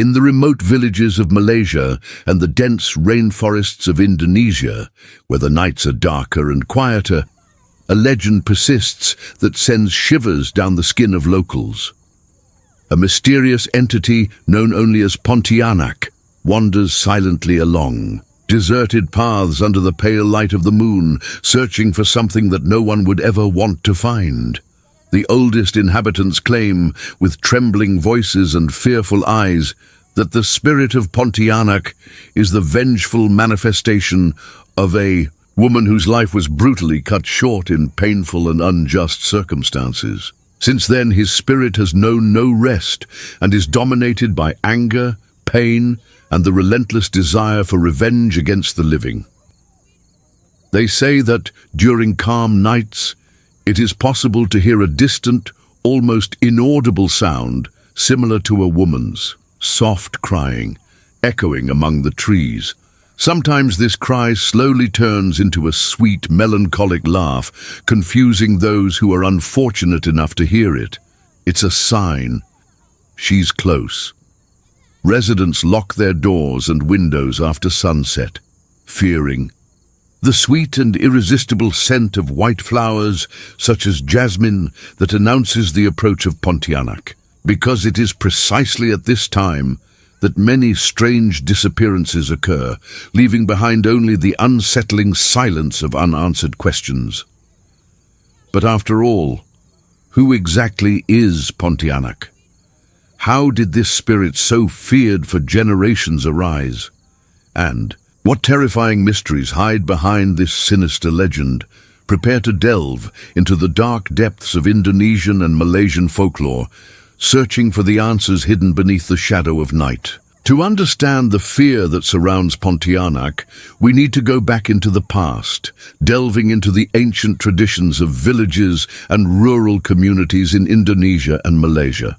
In the remote villages of Malaysia and the dense rainforests of Indonesia, where the nights are darker and quieter, a legend persists that sends shivers down the skin of locals. A mysterious entity known only as Pontianak wanders silently along deserted paths under the pale light of the moon, searching for something that no one would ever want to find. The oldest inhabitants claim, with trembling voices and fearful eyes, that the spirit of Pontianak is the vengeful manifestation of a woman whose life was brutally cut short in painful and unjust circumstances. Since then, his spirit has known no rest and is dominated by anger, pain, and the relentless desire for revenge against the living. They say that during calm nights, it is possible to hear a distant, almost inaudible sound similar to a woman's, soft crying, echoing among the trees. Sometimes this cry slowly turns into a sweet, melancholic laugh, confusing those who are unfortunate enough to hear it. It's a sign. She's close. Residents lock their doors and windows after sunset, fearing. The sweet and irresistible scent of white flowers, such as jasmine, that announces the approach of Pontianak, because it is precisely at this time that many strange disappearances occur, leaving behind only the unsettling silence of unanswered questions. But after all, who exactly is Pontianak? How did this spirit so feared for generations arise? And what terrifying mysteries hide behind this sinister legend? Prepare to delve into the dark depths of Indonesian and Malaysian folklore, searching for the answers hidden beneath the shadow of night. To understand the fear that surrounds Pontianak, we need to go back into the past, delving into the ancient traditions of villages and rural communities in Indonesia and Malaysia.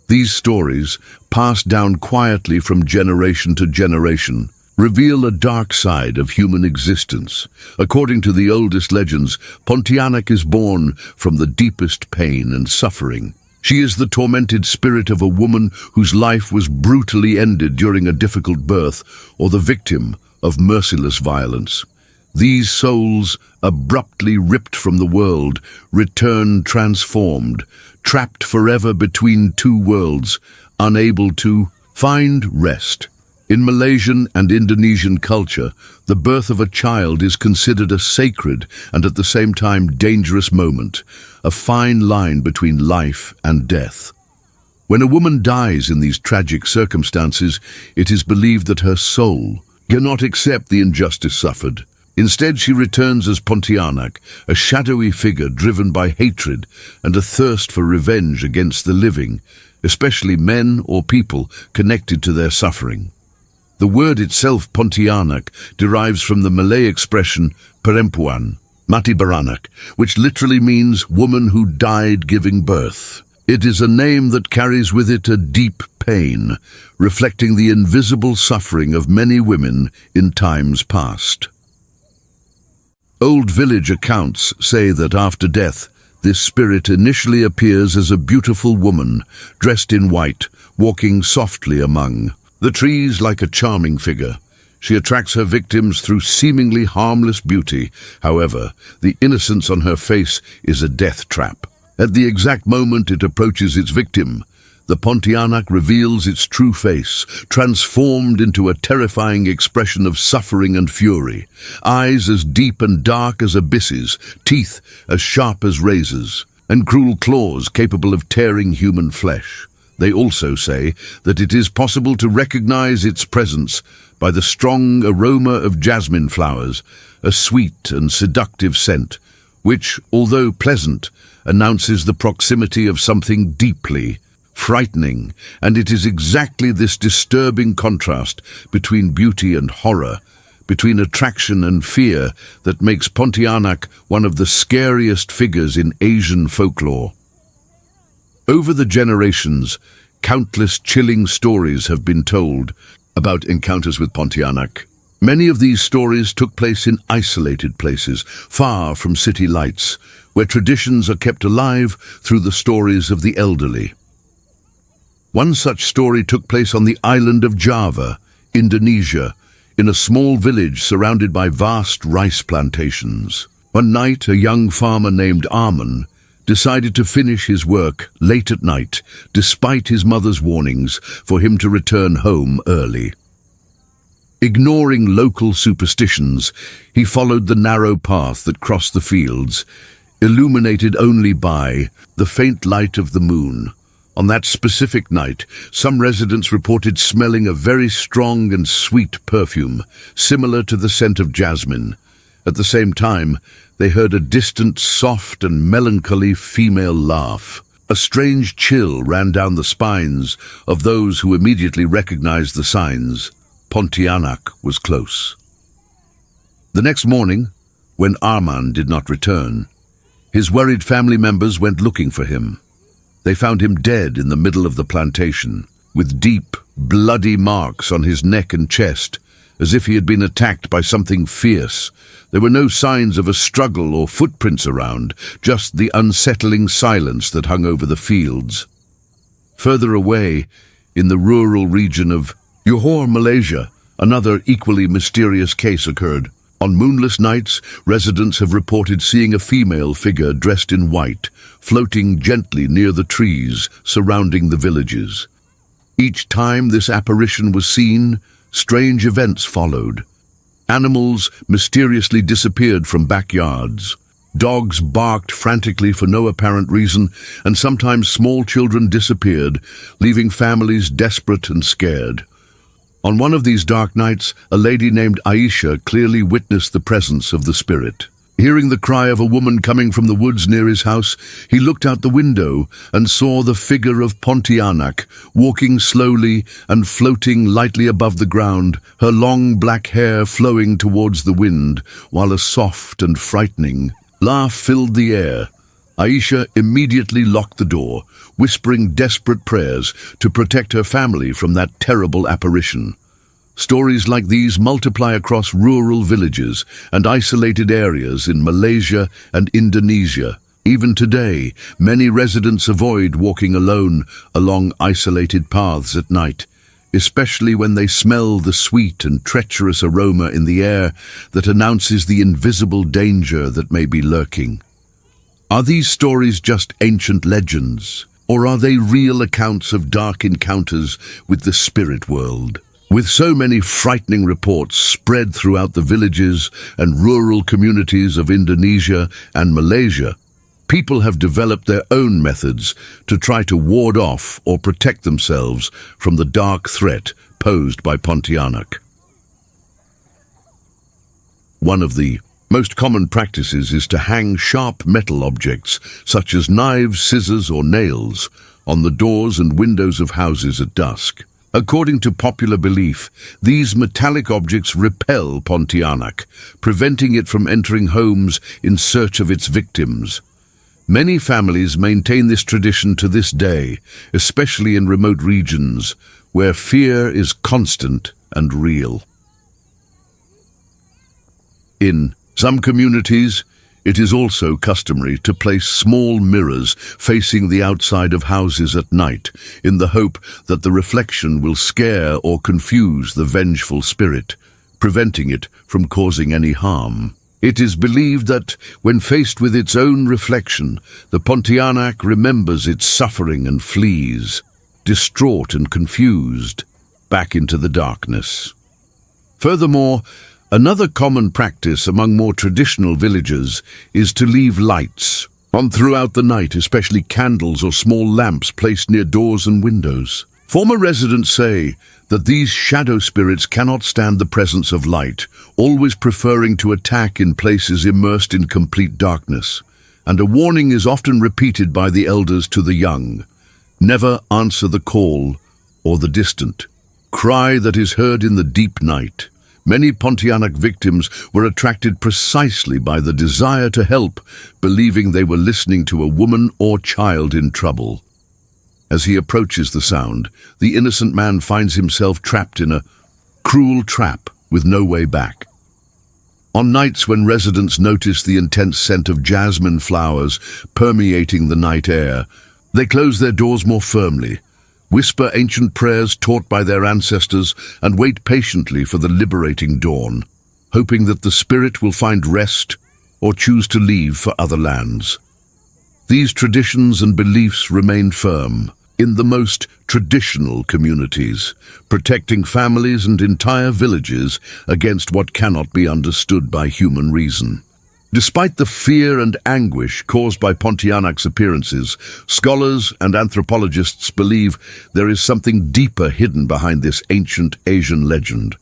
These stories, passed down quietly from generation to generation, reveal a dark side of human existence. According to the oldest legends, Pontianak is born from the deepest pain and suffering. She is the tormented spirit of a woman whose life was brutally ended during a difficult birth, or the victim of merciless violence. These souls, abruptly ripped from the world, return transformed, trapped forever between two worlds, unable to find rest. In Malaysian and Indonesian culture, the birth of a child is considered a sacred and at the same time dangerous moment, a fine line between life and death. When a woman dies in these tragic circumstances, it is believed that her soul cannot accept the injustice suffered. Instead, she returns as Pontianak, a shadowy figure driven by hatred and a thirst for revenge against the living, especially men or people connected to their suffering. The word itself, Pontianak, derives from the Malay expression perempuan, mati beranak, which literally means woman who died giving birth. It is a name that carries with it a deep pain, reflecting the invisible suffering of many women in times past. Old village accounts say that after death, this spirit initially appears as a beautiful woman, dressed in white, walking softly among the trees like a charming figure. She attracts her victims through seemingly harmless beauty. However, the innocence on her face is a death trap. At the exact moment it approaches its victim, the Pontianak reveals its true face, transformed into a terrifying expression of suffering and fury. Eyes as deep and dark as abysses, teeth as sharp as razors, and cruel claws capable of tearing human flesh. They also say that it is possible to recognize its presence by the strong aroma of jasmine flowers, a sweet and seductive scent, which, although pleasant, announces the proximity of something deeply frightening, and it is exactly this disturbing contrast between beauty and horror, between attraction and fear, that makes Pontianak one of the scariest figures in Asian folklore. Over the generations, countless chilling stories have been told about encounters with Pontianak. Many of these stories took place in isolated places, far from city lights, where traditions are kept alive through the stories of the elderly. One such story took place on the island of Java, Indonesia, in a small village surrounded by vast rice plantations. One night, a young farmer named Arman decided to finish his work late at night, despite his mother's warnings for him to return home early. Ignoring local superstitions, he followed the narrow path that crossed the fields, illuminated only by the faint light of the moon. On that specific night, some residents reported smelling a very strong and sweet perfume, similar to the scent of jasmine. At the same time, they heard a distant, soft and melancholy female laugh. A strange chill ran down the spines of those who immediately recognized the signs. Pontianak was close. The next morning, when Arman did not return, his worried family members went looking for him. They found him dead in the middle of the plantation, with deep, bloody marks on his neck and chest, as if he had been attacked by something fierce. There were no signs of a struggle or footprints around, just the unsettling silence that hung over the fields. Further away, in the rural region of Johor, Malaysia, another equally mysterious case occurred. On moonless nights, residents have reported seeing a female figure dressed in white, floating gently near the trees surrounding the villages. Each time this apparition was seen, strange events followed. Animals mysteriously disappeared from backyards. Dogs barked frantically for no apparent reason, and sometimes small children disappeared, leaving families desperate and scared. On one of these dark nights, a lady named Aisha clearly witnessed the presence of the spirit. Hearing the cry of a woman coming from the woods near his house, he looked out the window and saw the figure of Pontianak walking slowly and floating lightly above the ground, her long black hair flowing towards the wind, while a soft and frightening laugh filled the air. Aisha immediately locked the door, whispering desperate prayers to protect her family from that terrible apparition. Stories like these multiply across rural villages and isolated areas in Malaysia and Indonesia. Even today, many residents avoid walking alone along isolated paths at night, especially when they smell the sweet and treacherous aroma in the air that announces the invisible danger that may be lurking. Are these stories just ancient legends, or are they real accounts of dark encounters with the spirit world? With so many frightening reports spread throughout the villages and rural communities of Indonesia and Malaysia, people have developed their own methods to try to ward off or protect themselves from the dark threat posed by Pontianak. One of the most common practices is to hang sharp metal objects, such as knives, scissors, or nails, on the doors and windows of houses at dusk. According to popular belief, these metallic objects repel Pontianak, preventing it from entering homes in search of its victims. Many families maintain this tradition to this day, especially in remote regions, where fear is constant and real. In some communities, it is also customary to place small mirrors facing the outside of houses at night, in the hope that the reflection will scare or confuse the vengeful spirit, preventing it from causing any harm. It is believed that, when faced with its own reflection, the Pontianak remembers its suffering and flees, distraught and confused, back into the darkness. Furthermore, another common practice among more traditional villages is to leave lights on throughout the night, especially candles or small lamps placed near doors and windows. Former residents say that these shadow spirits cannot stand the presence of light, always preferring to attack in places immersed in complete darkness. And a warning is often repeated by the elders to the young: never answer the call or the distant cry that is heard in the deep night. Many Pontianak victims were attracted precisely by the desire to help, believing they were listening to a woman or child in trouble. As he approaches the sound, the innocent man finds himself trapped in a cruel trap with no way back. On nights when residents notice the intense scent of jasmine flowers permeating the night air, they close their doors more firmly, whisper ancient prayers taught by their ancestors, and wait patiently for the liberating dawn, hoping that the spirit will find rest or choose to leave for other lands. These traditions and beliefs remain firm in the most traditional communities, protecting families and entire villages against what cannot be understood by human reason. Despite the fear and anguish caused by Pontianak's appearances, scholars and anthropologists believe there is something deeper hidden behind this ancient Asian legend.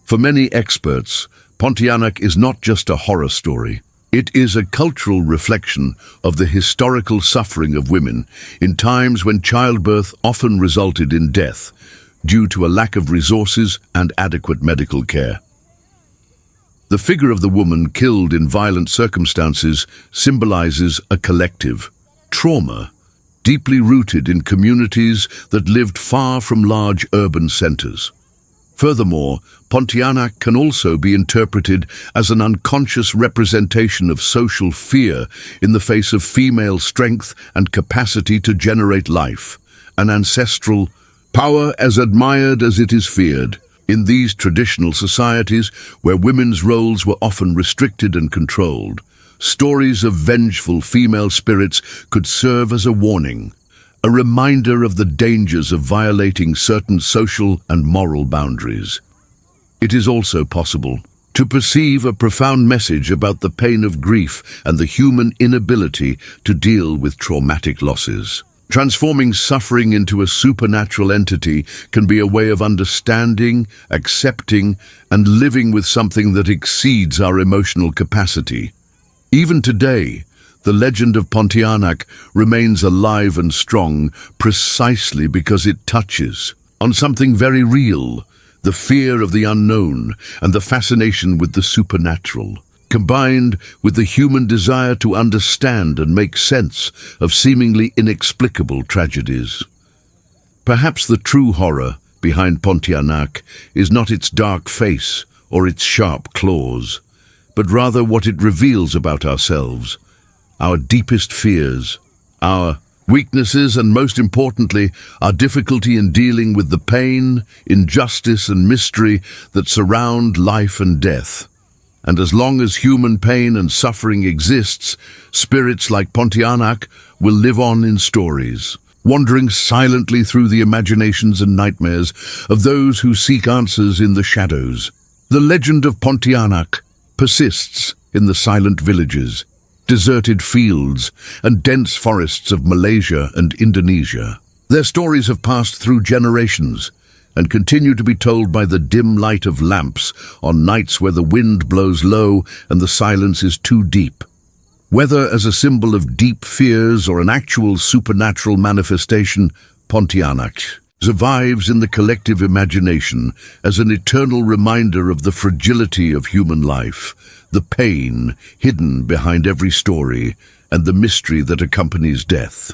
For many experts, Pontianak is not just a horror story. It is a cultural reflection of the historical suffering of women in times when childbirth often resulted in death due to a lack of resources and adequate medical care. The figure of the woman killed in violent circumstances symbolizes a collective trauma, deeply rooted in communities that lived far from large urban centers. Furthermore, Pontianak can also be interpreted as an unconscious representation of social fear in the face of female strength and capacity to generate life, an ancestral power as admired as it is feared. In these traditional societies, where women's roles were often restricted and controlled, stories of vengeful female spirits could serve as a warning, a reminder of the dangers of violating certain social and moral boundaries. It is also possible to perceive a profound message about the pain of grief and the human inability to deal with traumatic losses. Transforming suffering into a supernatural entity can be a way of understanding, accepting, and living with something that exceeds our emotional capacity. Even today, the legend of Pontianak remains alive and strong precisely because it touches on something very real, the fear of the unknown and the fascination with the supernatural, combined with the human desire to understand and make sense of seemingly inexplicable tragedies. Perhaps the true horror behind Pontianak is not its dark face or its sharp claws, but rather what it reveals about ourselves, our deepest fears, our weaknesses, and most importantly, our difficulty in dealing with the pain, injustice, and mystery that surround life and death. And as long as human pain and suffering exists, spirits like Pontianak will live on in stories, wandering silently through the imaginations and nightmares of those who seek answers in the shadows. The legend of Pontianak persists in the silent villages, deserted fields, and dense forests of Malaysia and Indonesia. Their stories have passed through generations and continue to be told by the dim light of lamps on nights where the wind blows low and the silence is too deep. Whether as a symbol of deep fears or an actual supernatural manifestation, Pontianak survives in the collective imagination as an eternal reminder of the fragility of human life, the pain hidden behind every story, and the mystery that accompanies death.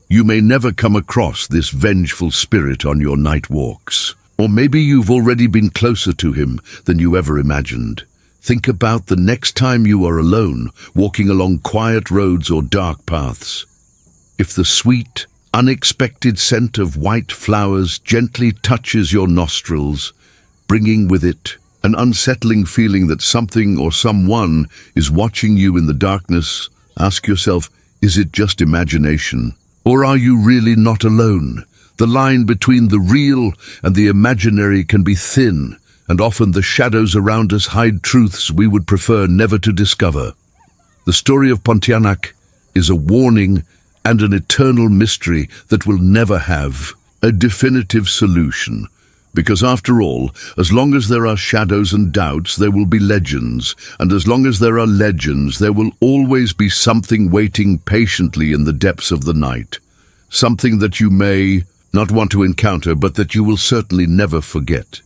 You may never come across this vengeful spirit on your night walks. Or maybe you've already been closer to him than you ever imagined. Think about the next time you are alone, walking along quiet roads or dark paths. If the sweet, unexpected scent of white flowers gently touches your nostrils, bringing with it an unsettling feeling that something or someone is watching you in the darkness, ask yourself, is it just imagination? Or are you really not alone? The line between the real and the imaginary can be thin, and often the shadows around us hide truths we would prefer never to discover. The story of Pontianak is a warning and an eternal mystery that will never have a definitive solution. Because after all, as long as there are shadows and doubts, there will be legends. And as long as there are legends, there will always be something waiting patiently in the depths of the night. Something that you may not want to encounter, but that you will certainly never forget.